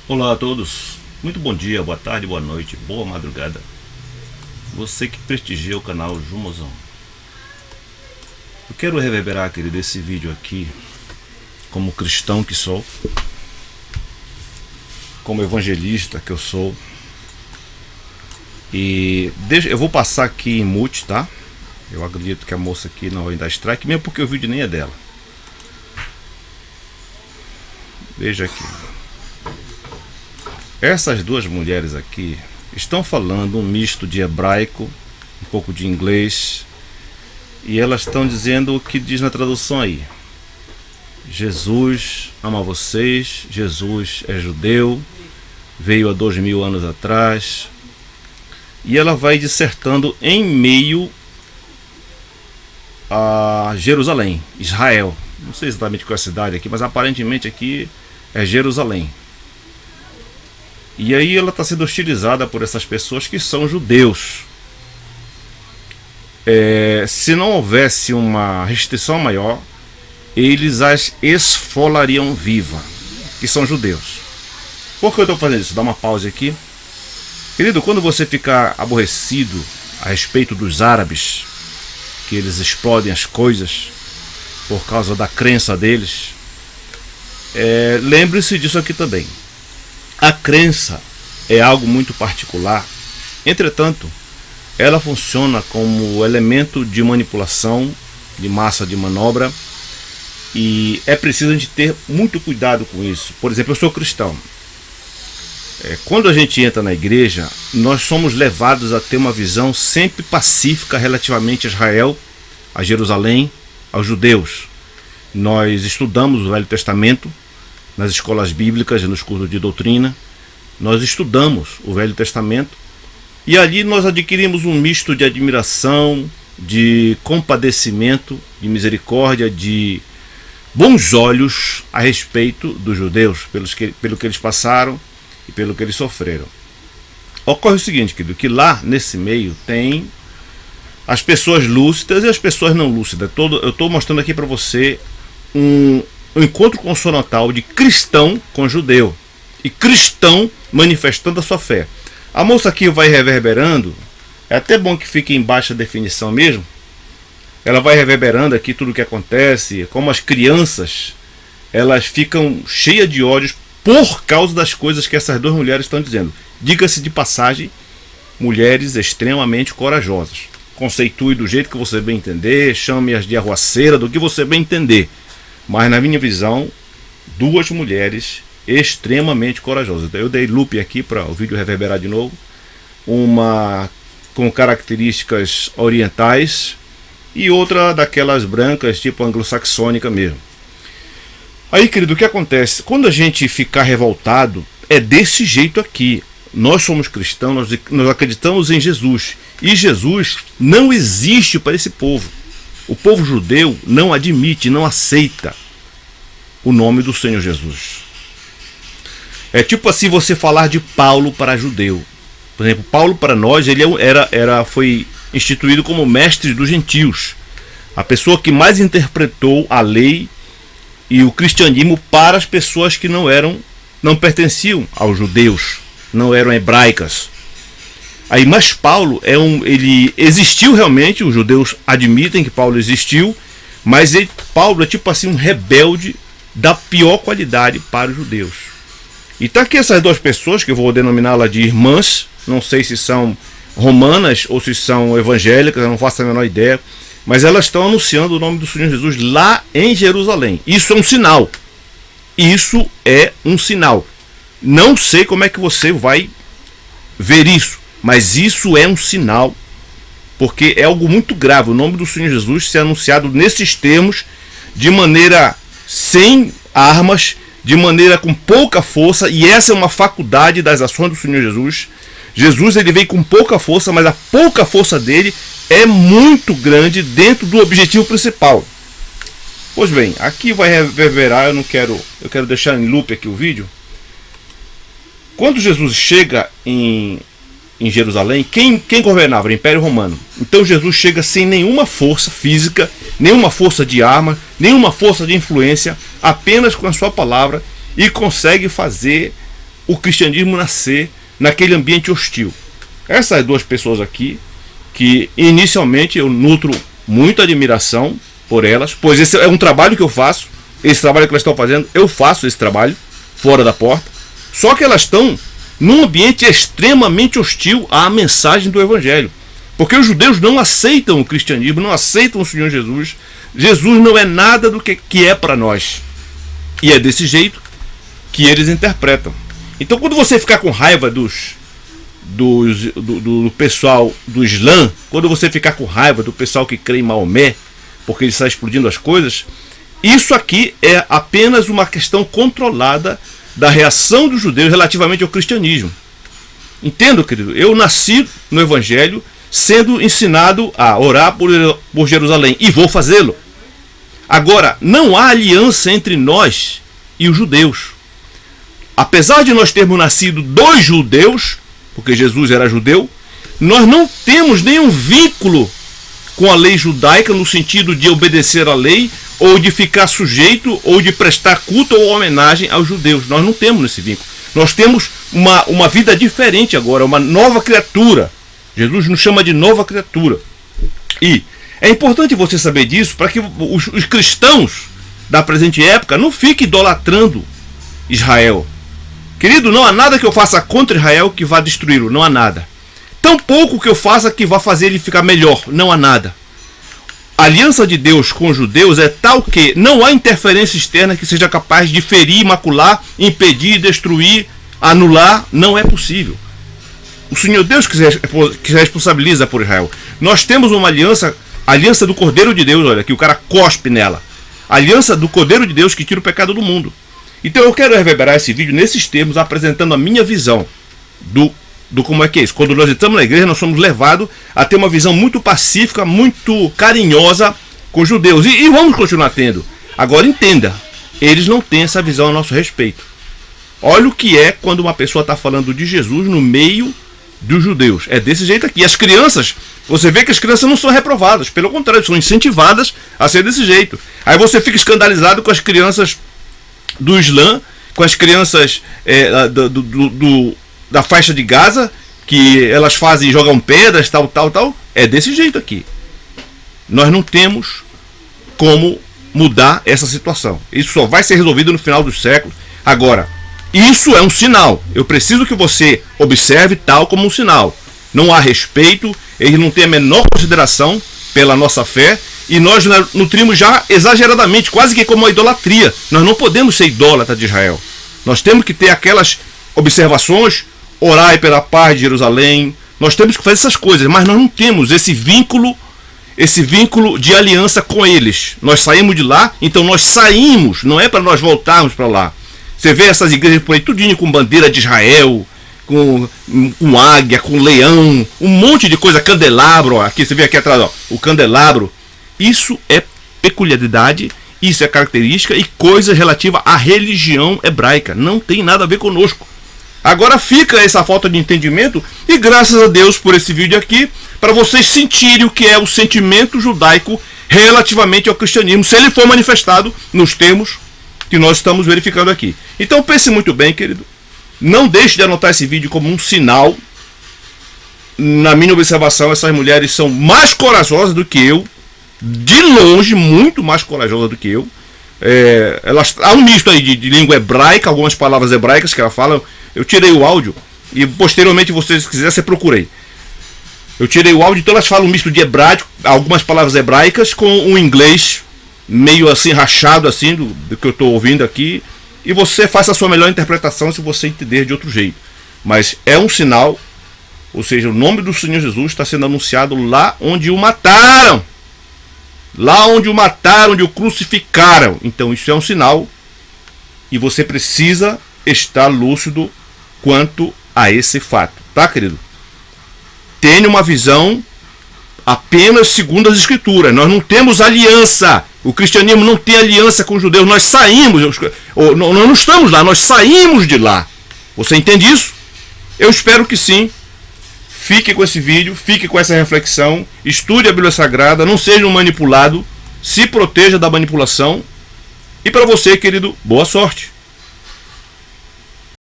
Olá a todos, muito bom dia, boa tarde, boa noite, boa madrugada. Você que prestigia o canal Jumozão. Eu quero reverberar, querido, esse vídeo aqui como cristão que sou, como evangelista que eu sou. E eu vou passar aqui em mute, tá? Eu acredito que a moça aqui não vai dar strike, mesmo porque o vídeo nem é dela. Veja aqui. Essas duas mulheres aqui estão falando um misto de hebraico, um pouco de inglês, e elas estão dizendo o que diz na tradução aí: Jesus ama vocês, Jesus é judeu, veio há 2000 anos atrás. E ela vai dissertando em meio a Jerusalém, Israel. Não sei exatamente qual é a cidade aqui, mas aparentemente aqui é Jerusalém. E aí ela está sendo hostilizada por essas pessoas que são judeus. Se não houvesse uma restrição maior, eles as esfolariam viva, que são judeus. Por que eu estou fazendo isso? Dá uma pausa aqui. Querido, quando você ficar aborrecido a respeito dos árabes, que eles explodem as coisas por causa da crença deles, lembre-se disso aqui também. A crença é algo muito particular, entretanto, ela funciona como elemento de manipulação, de massa de manobra, e é preciso a gente ter muito cuidado com isso. Por exemplo, eu sou cristão. Quando a gente entra na igreja, nós somos levados a ter uma visão sempre pacífica relativamente a Israel, a Jerusalém, aos judeus. Nós estudamos o Velho Testamento nas escolas bíblicas e nos cursos de doutrina. Nós estudamos o Velho Testamento e ali nós adquirimos um misto de admiração, de compadecimento, de misericórdia, de bons olhos a respeito dos judeus, pelo que eles passaram e pelo que eles sofreram. Ocorre o seguinte, querido, que lá nesse meio tem as pessoas lúcidas e as pessoas não lúcidas. Eu estou mostrando aqui para você um encontro consonantal de cristão com judeu e cristão manifestando a sua fé. A moça aqui vai reverberando, é até bom que fique em baixa definição mesmo. Ela vai reverberando aqui tudo o que acontece, como as crianças, elas ficam cheias de ódios por causa das coisas que essas duas mulheres estão dizendo. Diga-se de passagem, mulheres extremamente corajosas. Conceitue do jeito que você bem entender, chame-as de arruaceira, do que você bem entender. Mas na minha visão, duas mulheres extremamente corajosas. Eu dei loop aqui para o vídeo reverberar de novo. Uma com características orientais e outra daquelas brancas, tipo anglo-saxônica mesmo. Aí, querido, o que acontece? Quando a gente ficar revoltado, é desse jeito aqui. Nós somos cristãos, nós acreditamos em Jesus. E Jesus não existe para esse povo. O povo judeu não admite, não aceita o nome do Senhor Jesus. É tipo assim você falar de Paulo para judeu. Por exemplo, Paulo para nós ele foi instituído como mestre dos gentios. A pessoa que mais interpretou a lei e o cristianismo para as pessoas que não pertenciam aos judeus, não eram hebraicas. Aí, mas Paulo ele existiu realmente, os judeus admitem que Paulo existiu, mas Paulo é tipo assim um rebelde da pior qualidade para os judeus. E tá aqui essas duas pessoas, que eu vou denominá-la de irmãs, não sei se são romanas ou se são evangélicas, eu não faço a menor ideia, mas elas estão anunciando o nome do Senhor Jesus lá em Jerusalém. Isso é um sinal. Isso é um sinal. Não sei como é que você vai ver isso, mas isso é um sinal, porque é algo muito grave. O nome do Senhor Jesus ser anunciado nesses termos, de maneira sem armas, de maneira com pouca força, e essa é uma faculdade das ações do Senhor Jesus. Jesus ele veio com pouca força, mas a pouca força dele é muito grande dentro do objetivo principal. Pois bem, aqui vai reverberar, eu quero deixar em loop aqui o vídeo. Quando Jesus chega em Jerusalém, quem governava? O Império Romano. Então Jesus chega sem nenhuma força física, nenhuma força de arma, nenhuma força de influência, apenas com a sua palavra, e consegue fazer o cristianismo nascer naquele ambiente hostil. Essas duas pessoas aqui, que inicialmente eu nutro muita admiração por elas, pois esse é um trabalho que eu faço, esse trabalho que elas estão fazendo, eu faço esse trabalho fora da porta, só que elas estão num ambiente extremamente hostil à mensagem do Evangelho, porque os judeus não aceitam o cristianismo, não aceitam o Senhor Jesus. Jesus não é nada do que é para nós, e é desse jeito que eles interpretam. Então, quando você ficar com raiva do pessoal do Islã, quando você ficar com raiva do pessoal que crê em Maomé, porque ele está explodindo as coisas, isso aqui é apenas uma questão controlada da reação dos judeus relativamente ao cristianismo. Entendo, querido? Eu nasci no Evangelho sendo ensinado a orar por Jerusalém, e vou fazê-lo. Agora, não há aliança entre nós e os judeus. Apesar de nós termos nascido dos judeus, porque Jesus era judeu, nós não temos nenhum vínculo com a lei judaica no sentido de obedecer à lei, ou de ficar sujeito, ou de prestar culto ou homenagem aos judeus. Nós não temos esse vínculo. Nós temos uma vida diferente agora, uma nova criatura. Jesus nos chama de nova criatura. E é importante você saber disso para que os cristãos da presente época não fiquem idolatrando Israel. Querido, não há nada que eu faça contra Israel que vá destruí-lo, não há nada. Tampouco que eu faça que vá fazer ele ficar melhor, não há nada. A aliança de Deus com os judeus é tal que não há interferência externa que seja capaz de ferir, macular, impedir, destruir, anular, não é possível. O Senhor Deus que se responsabiliza por Israel. Nós temos uma aliança, a aliança do Cordeiro de Deus, olha, que o cara cospe nela. A aliança do Cordeiro de Deus que tira o pecado do mundo. Então eu quero reverberar esse vídeo nesses termos, apresentando a minha visão do como é que é isso. Quando nós entramos na igreja, nós somos levados a ter uma visão muito pacífica, muito carinhosa com os judeus. E vamos continuar tendo. Agora entenda, eles não têm essa visão a nosso respeito. Olha o que é quando uma pessoa está falando de Jesus no meio dos judeus. É desse jeito aqui. As crianças, você vê que as crianças não são reprovadas, pelo contrário, são incentivadas a ser desse jeito. Aí você fica escandalizado com as crianças do Islã, com as crianças da faixa de Gaza, que elas fazem, jogam pedras, tal. É desse jeito aqui. Nós não temos como mudar essa situação. Isso só vai ser resolvido no final dos séculos. Agora, isso é um sinal. Eu preciso que você observe tal como um sinal. Não há respeito, eles não têm a menor consideração pela nossa fé, e nós nutrimos já exageradamente, quase que como uma idolatria. Nós não podemos ser idólatras de Israel. Nós temos que ter aquelas observações, orar pela paz de Jerusalém. Nós temos que fazer essas coisas, mas nós não temos esse vínculo de aliança com eles. Nós saímos de lá, então nós saímos, não é para nós voltarmos para lá. Você vê essas igrejas por aí, tudinho com bandeira de Israel, com águia, com leão, um monte de coisa, candelabro, ó, aqui você vê aqui atrás, ó, o candelabro. Isso é peculiaridade, isso é característica e coisa relativa à religião hebraica. Não tem nada a ver conosco. Agora fica essa falta de entendimento, e graças a Deus por esse vídeo aqui, para vocês sentirem o que é o sentimento judaico relativamente ao cristianismo, se ele for manifestado nos termos que nós estamos verificando aqui. Então pense muito bem, querido. Não deixe de anotar esse vídeo como um sinal. Na minha observação, essas mulheres são mais corajosas do que eu, de longe, muito mais corajosas do que eu. Há um misto aí de língua hebraica, algumas palavras hebraicas que ela fala. Eu tirei o áudio e posteriormente, vocês, se quiser, você procurei. Eu tirei o áudio, então elas falam um misto de hebraico, algumas palavras hebraicas com um inglês meio assim rachado assim do que eu estou ouvindo aqui. E você faça a sua melhor interpretação se você entender de outro jeito. Mas é um sinal, ou seja, o nome do Senhor Jesus está sendo anunciado lá onde o mataram. Lá onde o mataram, onde o crucificaram. Então isso é um sinal. E você precisa estar lúcido quanto a esse fato. Tá, querido? Tenha uma visão apenas segundo as Escrituras. Nós não temos aliança. O cristianismo não tem aliança com os judeus. Nós saímos. Nós não estamos lá. Nós saímos de lá. Você entende isso? Eu espero que sim. Fique com esse vídeo. Fique com essa reflexão. Estude a Bíblia Sagrada. Não seja um manipulado. Se proteja da manipulação. E para você, querido, boa sorte.